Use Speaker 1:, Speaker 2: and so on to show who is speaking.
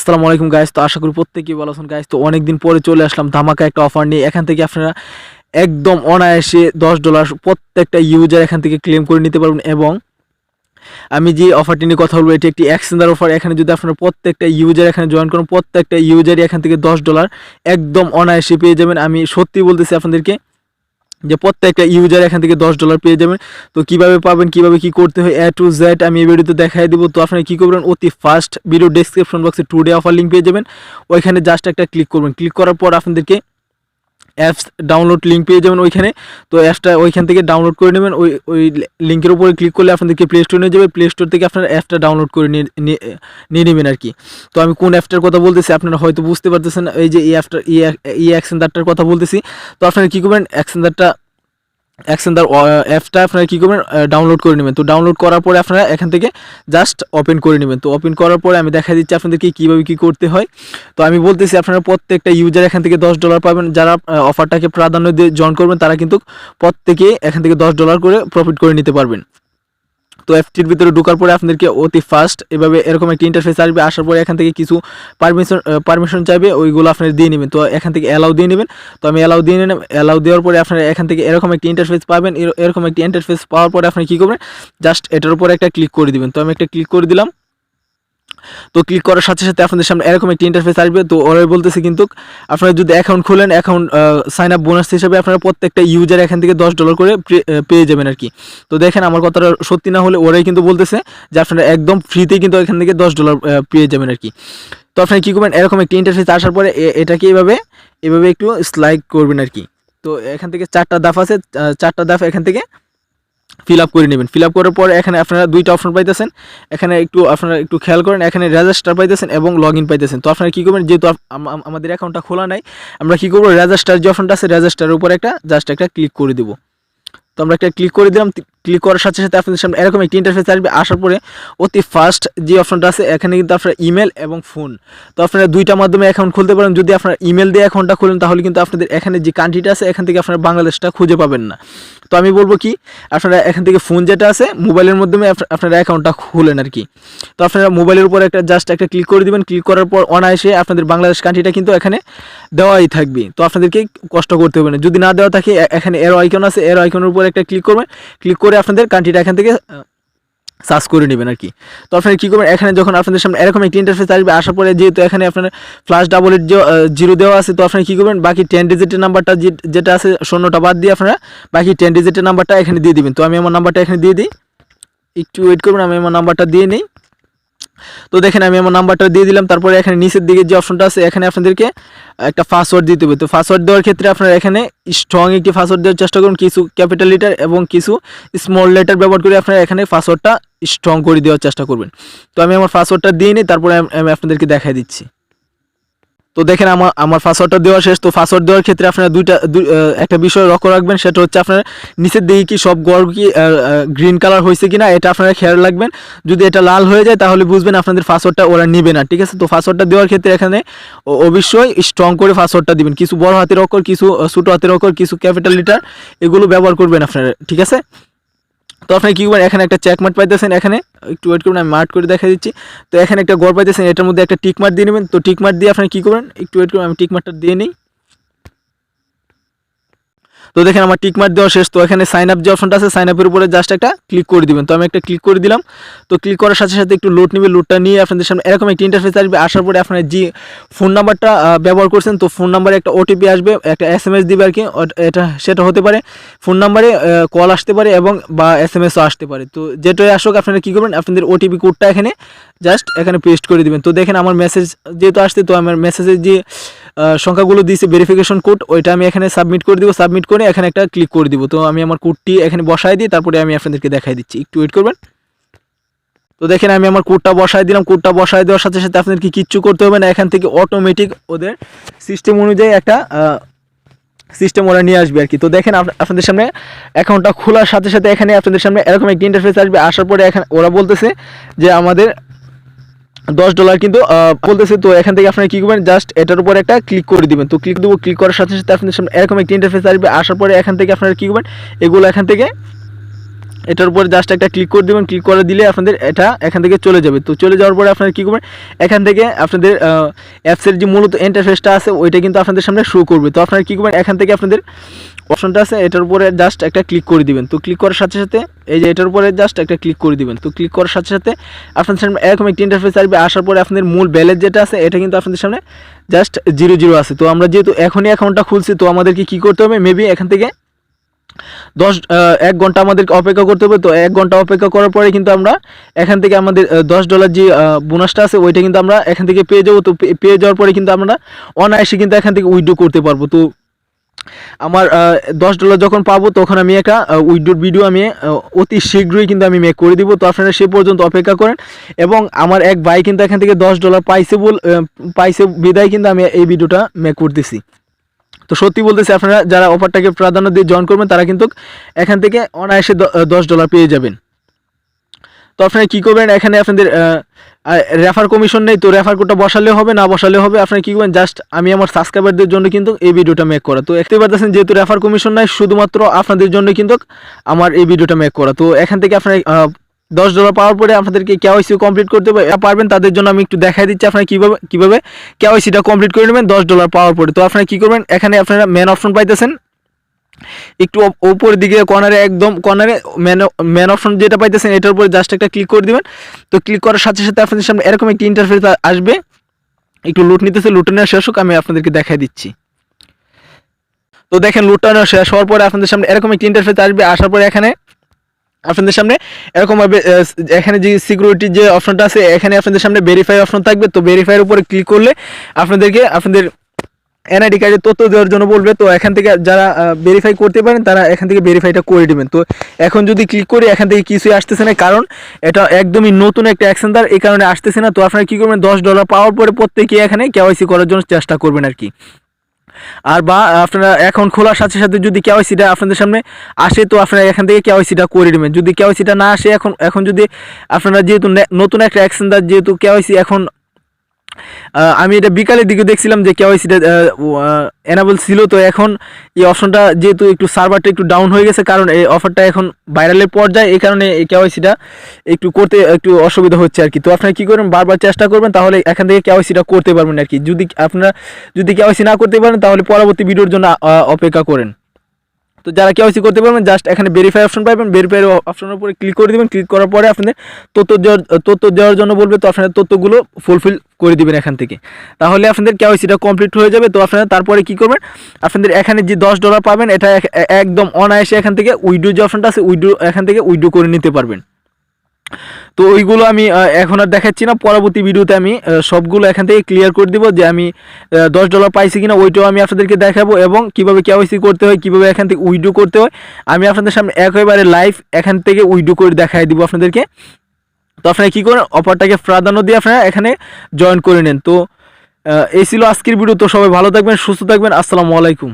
Speaker 1: আসসালামু আলাইকুম গাইস। তো আশা করি প্রত্যেকেই ভালো আছেন গাইস। তো অনেকদিন পরে চলে আসলাম ধামাকা একটা অফার নিয়ে। এখান থেকে আপনারা একদম অনায়াসে $10 প্রত্যেকটা ইউজার এখান থেকে ক্লেম করে নিতে পারবেন। এবং আমি যে অফারটি নিয়ে কথা বলবো, এটি একটি এক্সচেঞ্জার অফার। এখানে যদি আপনারা প্রত্যেকটা ইউজার এখানে জয়েন করেন, প্রত্যেকটা ইউজারই এখান থেকে $10 একদম অনায়াসে পেয়ে যাবেন। আমি সত্যি বলতেছি আপনাদেরকে যে প্রত্যেকটা ইউজার এখান থেকে $10 পেয়ে যাবেন। তো কিভাবে পাবেন, কিভাবে কি করতে হয়, A to Z আমি এই ভিডিওতে দেখাই দেবো। তো আপনারা কি করবেন, অতি ফার্স্ট ভিডিও ডেসক্রিপশন বক্সে টুডে অফার লিঙ্ক পেয়ে যাবেন। ওইখানে জাস্ট একটা ক্লিক করবেন। ক্লিক করার পর আপনাদেরকে অ্যাপস ডাউনলোড লিঙ্ক পেয়ে যাবেন ওইখানে। তো অ্যাপসটা ওইখান থেকে ডাউনলোড করে নেবেন। ওই লিঙ্কের উপরে ক্লিক করলে আপনাদেরকে প্লে স্টোরে নিয়ে যাবে। প্লে স্টোর থেকে আপনারা অ্যাপসটা ডাউনলোড করে নিয়ে নেবেন আর কি। তো আমি কোন অ্যাপসটার কথা বলতেছি আপনারা হয়তো বুঝতে পারতেছেন, এই যে এই অ্যাপটা এক্সচেঞ্জারটার কথা বলতেছি। তো আপনারা কী করবেন, এক্সচেঞ্জার অ্যাপসটা আপনারা কী করবেন, ডাউনলোড করে নেবেন। তো ডাউনলোড করার পরে আপনারা এখান থেকে জাস্ট ওপেন করে নেবেন। তো ওপেন করার পরে আমি দেখা দিচ্ছি আপনাদেরকে কীভাবে কী করতে হয়। তো আমি বলতেছি আপনারা প্রত্যেকটা ইউজার এখান থেকে $10 পাবেন। যারা অফারটাকে প্রাধান্য দিয়ে জয়েন করবেন তারা কিন্তু প্রত্যেকেই এখান থেকে $10 করে প্রফিট করে নিতে পারবেন। তো অ্যাপটির ভিতরে ঢোকার পরে আপনাদেরকে অতি ফাস্ট এভাবে এরকম একটা ইন্টারফেস আসবে। আসার পরে এখান থেকে কিছু পারমিশন চাইবে, ওইগুলো আপনারা দিয়ে নেবেন। তো এখান থেকে অ্যালাউ দিয়ে নেবেন। তো আমি অ্যালাউ দিয়ে নিলাম। অ্যালাউ দেওয়ার পরে আপনারা এখান থেকে এরকম একটা ইন্টারফেস পাবেন। এরকম একটা ইন্টারফেস পাওয়ার পরে আপনি কী করবেন, জাস্ট এটার উপরে একটা ক্লিক করে দিবেন। তো আমি একটা ক্লিক করে দিলাম। তো ক্লিক করার সাথে সাথে আপনাদের সামনে এরকম একটি ইন্টারফেস আসবে। তো ওরাই বলতেছে কিন্তু আপনারা যদি অ্যাকাউন্ট খোলেন, অ্যাকাউন্ট সাইন আপ বোনাস হিসেবে আপনারা প্রত্যেকটা ইউজার এখান থেকে $10 করে পেয়ে যাবেন আর কি। তো দেখেন আমার কথাটা সত্যি না হলে ওরাই কিন্তু বলতেছে যে আপনারা একদম ফ্রিতেই কিন্তু এখান থেকে $10 পেয়ে যাবেন আর কি। তো আপনারা কী করবেন, এরকম একটি ইন্টারফেস আসার পরে এটাকে এভাবে একটু স্লাইড করবেন আর কি। তো এখান থেকে 4টা ধাপ আছে, 4টা ধাপ এখান থেকে ফিল আপ করে নেবেন। ফিল আপ করার পরে এখানে আপনারা দুইটা অপশন পাইতেছেন। এখানে আপনারা একটু খেয়াল করেন, এখানে রেজিস্টার পাইতেছেন এবং লগ ইন পাইতেছেন। তো আপনারা কী করবেন, যেহেতু আমাদের অ্যাকাউন্টটা খোলা নাই, আমরা কী করবো, রেজিস্টার যে অপশনটা আছে রেজিস্টারের উপর জাস্ট একটা ক্লিক করে দেবো। তো আমরা একটা ক্লিক করে দিলাম। ক্লিক করার সাথে সাথে আপনাদের সামনে এরকম একটি ইন্টারফেস আসবে। আসার পরে অতি ফার্স্ট যে অপশনটা আছে এখানে কিন্তু আপনার ইমেল এবং ফোন। তো আপনারা দুইটা মাধ্যমে অ্যাকাউন্ট খুলতে পারেন। যদি আপনার ইমেল দিয়ে অ্যাকাউন্টটা খুলেন তাহলে কিন্তু আপনাদের এখানে যে কান্ট্রিটা আছে এখান থেকে আপনারা বাংলাদেশটা খুঁজে পাবেন না। তো আমি বলবো কি, আপনারা এখান থেকে ফোন যেটা আছে মোবাইলের মাধ্যমে আপনারা অ্যাকাউন্টটা খুলেন আর কি। তো আপনারা মোবাইলের উপর জাস্ট একটা ক্লিক করে দিবেন। ক্লিক করার পর অনায়াসে আপনাদের বাংলাদেশ কান্ট্রিটা কিন্তু এখানে দেওয়াই থাকবে। তো আপনাদেরকে কষ্ট করতে হবে না। যদি না দেওয়া থাকে এখানে এরো আইকন আছে, এরো আইকনের উপর একটা ক্লিক করবেন। ক্লিক করে আপনাদের কান্ট্রিটা এখান থেকে সার্চ করে নেবেন আর কি। তো আপনারা কী করবেন, এখানে যখন আপনাদের সামনে এরকম একটি ইন্টারফেস আসবে, আসার পরে যেহেতু এখানে আপনার +00 দেওয়া আছে, তো আপনারা কী করবেন, বাকি 10 ডিজিটের নাম্বারটা যেটা আছে শূন্যটা বাদ দিয়ে আপনারা বাকি 10 ডিজিটের নাম্বারটা এখানে দিয়ে দিবেন। তো আমি আমার নাম্বারটা এখানে দিয়ে দিই, একটু ওয়েট করবেন, আমি আমার নাম্বারটা দিয়ে নিই। তো দেখেন আমি আমার নাম্বারটা দিয়ে দিলাম। তারপরে এখানে নিচের দিকে যে অপশনটা আছে এখানে আপনাদেরকে একটা পাসওয়ার্ড দিতে হবে। তো পাসওয়ার্ড দেওয়ার ক্ষেত্রে আপনারা এখানে স্ট্রং একটি পাসওয়ার্ড দেওয়ার চেষ্টা করুন। কিছু ক্যাপিটাল লেটার এবং কিছু স্মল লেটার ব্যবহার করে আপনারা এখানে পাসওয়ার্ডটা স্ট্রং করে দেওয়ার চেষ্টা করবেন। তো আমি আমার পাসওয়ার্ডটা দিয়ে নিই, তারপরে আমি আপনাদেরকে দেখাই দিচ্ছি। তো দেখেন আমার পাসওয়ার্ডটা দেওয়া শেষ। তো পাসওয়ার্ড দেওয়ার ক্ষেত্রে আপনারা একটা বিষয় লক্ষ্য রাখবেন, সেটা হচ্ছে আপনার নিচের দিকে কি সব ঘর কি গ্রিন কালার হয়েছে কিনা এটা আপনারা খেয়াল রাখবেন। যদি এটা লাল হয়ে যায় তাহলে বুঝবেন আপনাদের পাসওয়ার্ডটা ওরা নেবে না, ঠিক আছে। তো পাসওয়ার্ডটা দেওয়ার ক্ষেত্রে এখানে অবশ্যই স্ট্রং করে পাসওয়ার্ডটা দিবেন। কিছু বড় হাতের অক্ষর, কিছু ছোটো হাতের অক্ষর, কিছু ক্যাপিটাল লেটার এগুলো ব্যবহার করবেন আপনারা, ঠিক আছে। তো আপনি কী করবেন, এখানে একটা চেক মার্ক পাইতেছেন, এখানে একটু ওয়েট করবেন, আমি মার্ক করে দেখা দিচ্ছি। তো এখানে একটা গড় পাইতেছেন, এটার মধ্যে একটা টিক মার্ক দিয়ে নেবেন। তো টিক মার্ক দিয়ে আপনি কী করবেন, একটু ওয়েট করবেন, আমি টিক মার্কটা দিয়ে নিই। তো দেখেন আমার টিক মার্ক দেওয়া শেষ। তো এখানে সাইন আপ যে অপশনটা আছে সাইন আপের উপরে জাস্ট একটা ক্লিক করে দিবেন। তো আমি একটা ক্লিক করে দিলাম। তো ক্লিক করার সাথে সাথে একটু লোড নেবে, লোডটা নিয়ে আপনাদের সামনে এরকম একটা ইন্টারফেস আসবে। আসার পরে আপনার যে ফোন নাম্বারটা ব্যবহার করছেন, তো ফোন নাম্বারে একটা ওটিপি আসবে, একটা SMS দিবে আর কি। সেটা হতে পারে ফোন নাম্বারে কল আসতে পারে এবং বা SMS-ও আসতে পারে। তো যেটাই আসুক আপনারা কী করবেন, আপনাদের ওটিপি কোডটা এখানে জাস্ট এখানে পেস্ট করে দিবেন। তো দেখেন আমার মেসেজ যেহেতু আসছে, তো আমার মেসেজের যে সংখ্যাগুলো দিয়েছে ভেরিফিকেশন কোড, ওইটা আমি এখানে সাবমিট করে দিব। সাবমিট করে এখানে একটা ক্লিক করে দিব। তো আমি আমার কোডটি এখানে বসাই দিই, তারপরে আমি আপনাদেরকে দেখাই দিচ্ছি, একটু ওয়েট করবেন। তো দেখেন আমি আমার কোডটা বসাই দিলাম। কোডটা বসাই দেওয়ার সাথে সাথে আপনাদেরকে কিচ্ছু করতে হবে না। এখান থেকে অটোমেটিক ওদের সিস্টেম অনুযায়ী একটা সিস্টেম ওরা নিয়ে আসবে আর কি। তো দেখেন আপনাদের সামনে অ্যাকাউন্টটা খোলার সাথে সাথে এখানে আপনাদের সামনে এরকম একটা ইন্টারফেস আসবে। আসার পরে এখানে ওরা বলতেছে যে আমাদের $10 কিন্তু বলতেছে। তো এখান থেকে আপনারা কী করবেন, জাস্ট এটার উপর একটা ক্লিক করে দিবেন। তো ক্লিক দেবো, ক্লিক করার সাথে সাথে আপনাদের সামনে এরকম একটা ইন্টারফেস আসবে। আসার পরে এখান থেকে আপনারা কী করবেন, এগুলো এখান থেকে এটার উপরে জাস্ট একটা ক্লিক করে দেবেন, ক্লিক করে দিলে আপনাদের এটা এখান থেকে চলে যাবে। তো চলে যাওয়ার পরে আপনারা কী করবেন, এখান থেকে আপনাদের অ্যাপসের যে মূলত ইন্টারফেসটা আছে ওইটা কিন্তু আপনাদের সামনে শো করবে। তো আপনারা কী করবেন, এখান থেকে আপনাদের অপশনটা আছে এটার উপরে জাস্ট একটা ক্লিক করে দিবেন। তো ক্লিক করার সাথে সাথে এই যে এটার উপরে জাস্ট একটা ক্লিক করে দিবেন। তো ক্লিক করার সাথে সাথে আপনাদের সামনে এরকম একটি ইন্টারফেস আসবে। আসার পরে আপনাদের মূল ব্যালেন্স যেটা আছে এটা কিন্তু আপনাদের সামনে জাস্ট 0 আছে। তো আমরা যেহেতু এখনই অ্যাকাউন্টটা খুলছি, তো আমাদেরকে কী করতে হবে, মেবি এখান থেকে 1 ঘন্টা আমাদেরকে অপেক্ষা করতে হবে। তো 1 ঘন্টা অপেক্ষা করার পরে কিন্তু আমরা এখান থেকে আমাদের $10 যে বোনাসটা আছে ওইটা কিন্তু আমরা এখান থেকে পেয়ে যাবো। তো পেয়ে যাওয়ার পরে কিন্তু আমরা অনায়াসে কিন্তু এখান থেকে উইথড্র করতে পারবো। তো আমার $10 যখন পাবো তখন আমি একটা উইথড্রোর ভিডিও আমি অতি শীঘ্রই কিন্তু আমি মেক করে দিব। তো আপনারা সে পর্যন্ত অপেক্ষা করেন। এবং আমার এক ভাই কিন্তু এখান থেকে $10 পাইছে বিদায় কিন্তু আমি এই ভিডিওটা মেক করতেছি। তো সত্যি বলতেছি, আপনারা যারা অফারটাকে প্রাধান্য দিয়ে জয়েন করবেন তারা কিন্তু এখান থেকে অনায়াসে $10 পেয়ে যাবেন। তো আপনারা কী করবেন, এখানে আপনাদের রেফার কমিশন নেই, তো রেফার কোডটা বসালে হবে না বসালে হবে। আপনারা কী করবেন, জাস্ট আমি আমার সাবস্ক্রাইবারদের জন্য কিন্তু এই ভিডিওটা মেক করা। তো দেখতে পাচ্ছেন যেহেতু রেফার কমিশন নাই, শুধুমাত্র আপনাদের জন্য কিন্তু আমার এই ভিডিওটা মেক করা। তো এখান থেকে আপনারা $10 পাওয়ার পরে আপনাদেরকে কেওয়াইসি কমপ্লিট করতে পারবেন। তাদের জন্য আমি একটু দেখাই দিচ্ছি আপনারা কীভাবে কেওয়াইসিটা কমপ্লিট করে নেবেন $10 পাওয়ার পরে। তো আপনারা কী করবেন, এখানে আপনারা মেন অপশন পাইতেছেন একটু উপরের দিকে কর্নারে, একদম কর্নারে মেন অপশন যেটা পাইতেছেন এটার উপরে জাস্ট একটা ক্লিক করে দিবেন। তো ক্লিক করার সাথে সাথে আপনাদের সামনে এরকম একটি ইন্টারফেস আসবে। একটু লুট নিতেছে, লুটে নেওয়া শেষ হোক, আমি আপনাদেরকে দেখাই দিচ্ছি। তো দেখেন লুটটা নেওয়া শেষ হওয়ার পরে আপনাদের সামনে এরকম একটি ইন্টারফেস আসবে। আসার পরে এখানে আপনাদের সামনে এরকমভাবে এখানে যে সিকিউরিটির যে অপশনটা আছে এখানে আপনাদের সামনে ভেরিফাই অপশন থাকবে। তো ভেরিফাইয়ের উপরে ক্লিক করলে আপনাদেরকে আপনাদের এনআইডি কার্ডের তথ্য দেওয়ার জন্য বলবে। তো এখান থেকে যারা ভেরিফাই করতে পারেন তারা এখান থেকে ভেরিফাইটা করে দেবেন। তো এখন যদি ক্লিক করি এখান থেকে কিছুই আসতেছে না, কারণ এটা একদমই নতুন একটা অ্যাকশন দ্বার, এই কারণে আসতেছে না। তো আপনারা কী করবেন, $10 পাওয়ার পরে প্রত্যেকে এখানে কেওয়াইসি করার জন্য চেষ্টা করবেন আর কি। আর বা আপনারা এখন খোলার সাথে সাথে যদি কেওয়াইসিটা আপনাদের সামনে আসে তো আপনারা এখান থেকে কেওয়াইসিটা করে নেবেন। যদি কেওয়াইসিটা না আসে এখন যদি আপনারা যেহেতু নতুন একটা অ্যাকশন দ্বার, যেহেতু কেওয়াইসি এখন আমি এটা বিকালের দিকে দেখছিলাম যে কেওয়াইসিটা এনাবল ছিল। তো এখন এই অপশনটা যেহেতু একটু সার্ভারটা একটু ডাউন হয়ে গেছে, কারণ এই অফারটা এখন ভাইরালের পর্যায়ে, এই কারণে এই কেওয়াইসিটা একটু করতে একটু অসুবিধা হচ্ছে আর কি। তো আপনারা কী করবেন, বারবার চেষ্টা করবেন, তাহলে এখান থেকে কেওয়াইসিটা করতে পারবেন আর কি। যদি কেওয়াইসি না করতে পারেন তাহলে পরবর্তী ভিডিওর জন্য অপেক্ষা করেন। তো যারা কেওয়াইসি করতে পারবেন জাস্ট এখানে ভেরিফাই অপশন পাবেন, ভেরিফাই অপশনের উপরে ক্লিক করে দেবেন। ক্লিক করার পরে আপনাদের তথ্য দেওয়ার জন্য বলবে। তো আপনাদের তথ্যগুলো ফুলফিল করে দিবেন এখান থেকে, তাহলে আপনাদের কেওয়াইসিটা কমপ্লিট হয়ে যাবে। তো আপনারা তারপরে কী করবেন, আপনাদের এখানে যে $10 পাবেন এটা একদম অনায়াসে এখান থেকে উইথড্র যে অপশনটা আছে এখান থেকে উইথড্র করে নিতে পারবেন। তো ওইগুলো আমি এখন আর দেখাচ্ছি না, পরবর্তী ভিডিওতে আমি সবগুলো এখান থেকে ক্লিয়ার করে দিব যে আমি $10 পাইছি কিনা, ওইটাও আমি আপনাদেরকে দেখাবো। এবং কীভাবে কেওয়াইসি করতে হয়, কীভাবে এখান থেকে উইথড্র করতে হয় আমি আপনাদের সামনে একেবারে লাইভ এখান থেকে উইথড্র করে দেখাই দিব আপনাদেরকে। তো আপনারা কী করেন, অফারটাকে প্রাধান্য দিয়ে আপনারা এখানে জয়েন করে নেন। তো এই ছিল আজকের ভিডিও। তো সবাই ভালো থাকবেন, সুস্থ থাকবেন, আসসালামু আলাইকুম।